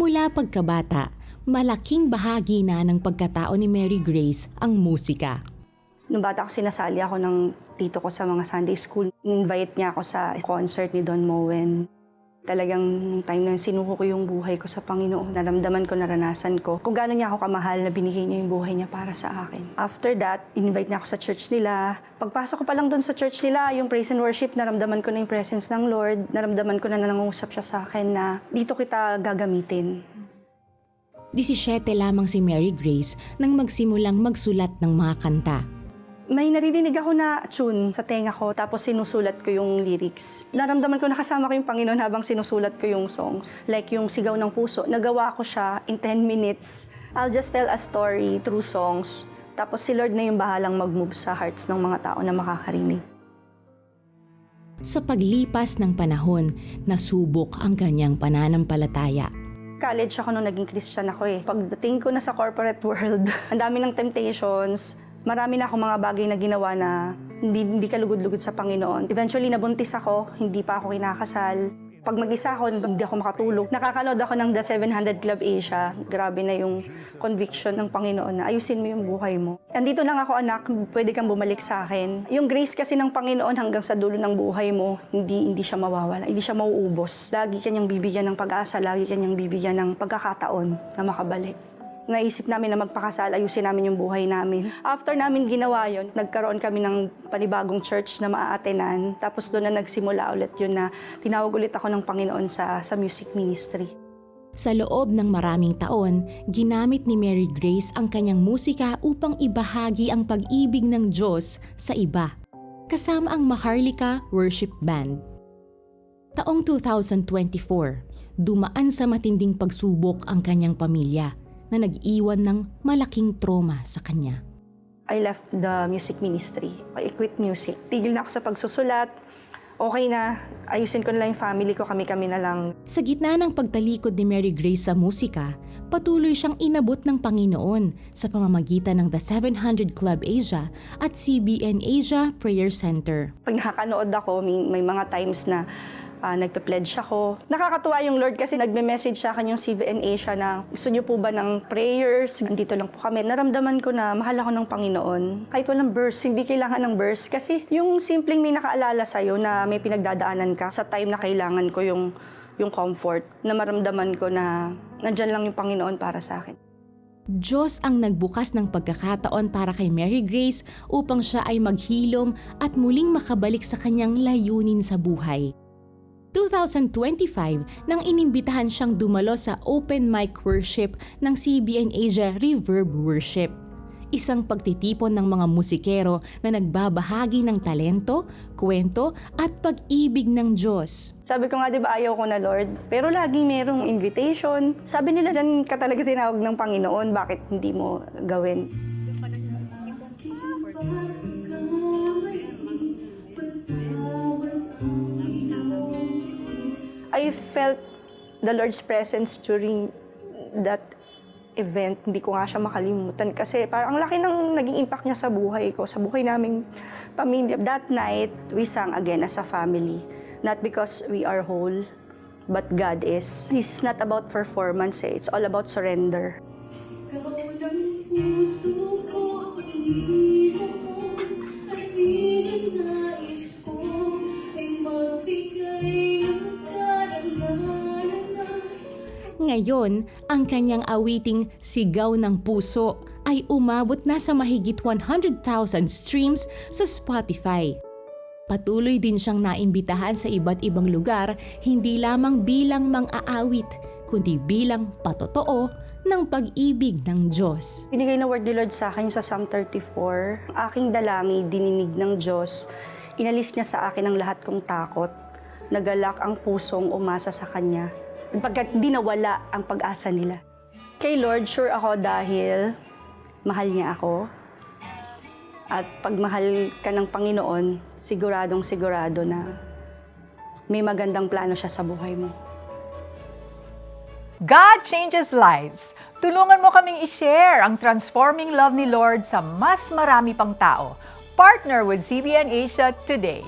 Mula pagkabata, malaking bahagi na ng pagkatao ni Mary Grace ang musika. Nung bata ako, sinasali ako ng tito ko sa mga Sunday school. Invite niya ako sa concert ni Don Moen. Talagang nung time na yun, sinuko ko yung buhay ko sa Panginoon. Naramdaman ko, naranasan ko kung gaano niya ako kamahal na binigay niya yung buhay niya para sa akin. After that, invite niya ako sa church nila. Pagpasok ko pa lang doon sa church nila, yung praise and worship, naramdaman ko na yung presence ng Lord. Naramdaman ko na nangungusap siya sa akin na dito kita gagamitin. 17 lamang si Mary Grace nang magsimulang magsulat ng mga kanta. May naririnig ako na tune sa tenga ko, tapos sinusulat ko yung lyrics. Naramdaman ko nakasama ko yung Panginoon habang sinusulat ko yung songs. Like yung Sigaw ng Puso, nagawa ko siya in 10 minutes. I'll just tell a story through songs. Tapos si Lord na yung bahalang mag-move sa hearts ng mga tao na makakarinig. Sa paglipas ng panahon, nasubok ang kanyang pananampalataya. College ako nung naging Christian ako eh. Pagdating ko na sa corporate world, ang dami ng temptations. Marami na akong mga bagay na ginawa na hindi kalugod-lugod sa Panginoon. Eventually, nabuntis ako, hindi pa ako kinakasal. Pag mag-isa ako, hindi ako makatulog. Nakakanood ako ng The 700 Club Asia. Grabe na yung conviction ng Panginoon na ayusin mo yung buhay mo. Andito lang ako, anak, pwede kang bumalik sa akin. Yung grace kasi ng Panginoon hanggang sa dulo ng buhay mo, hindi siya mawawala, hindi siya mauubos. Lagi kanyang bibigyan ng pag-asa, lagi kanyang bibigyan ng pagkakataon na makabalik. Naisip namin na magpakasal, ayusin namin yung buhay namin. After namin ginawa yun, nagkaroon kami ng panibagong church na maaatenan. Tapos doon na nagsimula ulit yun na tinawag ulit ako ng Panginoon sa music ministry. Sa loob ng maraming taon, ginamit ni Mary Grace ang kanyang musika upang ibahagi ang pag-ibig ng Diyos sa iba, kasama ang Maharlika Worship Band. Taong 2024, dumaan sa matinding pagsubok ang kanyang pamilya na nag-iwan ng malaking trauma sa kanya. I left the music ministry. I quit music. Tigil na ako sa pagsusulat. Okay na, ayusin ko na lang yung family ko, kami-kami na lang. Sa gitna ng pagtalikod ni Mary Grace sa musika, patuloy siyang inabot ng Panginoon sa pamamagitan ng The 700 Club Asia at CBN Asia Prayer Center. Pag nakakanood ako, may mga times na nagpe-pledge ako. Nakakatuwa yung Lord kasi nagme-message sa akin yung CBN Asia na gusto niyo po ba ng prayers? Nandito lang po kami. Naramdaman ko na mahal ako ng Panginoon. Kahit walang verse, hindi kailangan ng verse. Kasi yung simpleng may nakaalala sa'yo na may pinagdadaanan ka sa time na kailangan ko yung comfort, na maramdaman ko na nandyan lang yung Panginoon para sa akin. Diyos ang nagbukas ng pagkakataon para kay Mary Grace upang siya ay maghilom at muling makabalik sa kanyang layunin sa buhay. 2025 nang inimbitahan siyang dumalo sa open mic worship ng CBN Asia Reverb Worship. Isang pagtitipon ng mga musikero na nagbabahagi ng talento, kwento at pag-ibig ng Diyos. Sabi ko nga, di ba ayaw ko na Lord? Pero laging merong invitation. Sabi nila, dyan ka talaga tinawag ng Panginoon, bakit hindi mo gawin? I felt the Lord's presence during that event. Hindi ko nga siya makalimutan kasi parang ang laki ng naging impact niya sa buhay ko, sa buhay naming pamilya. That night, we sang again as a family. Not because we are whole, but God is. It's not about performance, it's all about surrender. Sigaw ng puso ko, ang hilo ko, at ninanais ko ay magbigay ng Ngayon, ang kanyang awiting Sigaw ng Puso ay umabot na sa mahigit 100,000 streams sa Spotify. Patuloy din siyang naimbitahan sa iba't ibang lugar, hindi lamang bilang mang-aawit, kundi bilang patotoo ng pag-ibig ng Diyos. Binigay na word ni Lord sa akin sa Psalm 34. Aking dalangin, dininig ng Diyos. Inalis niya sa akin ang lahat kong takot. Nagalak ang pusong umasa sa Kanya. Pagkat di nawala ang pag-asa nila. Kay Lord, sure ako dahil mahal niya ako. At pag mahal ka ng Panginoon, siguradong sigurado na may magandang plano siya sa buhay mo. God changes lives. Tulungan mo kaming i-share ang transforming love ni Lord sa mas marami pang tao. Partner with CBN Asia today.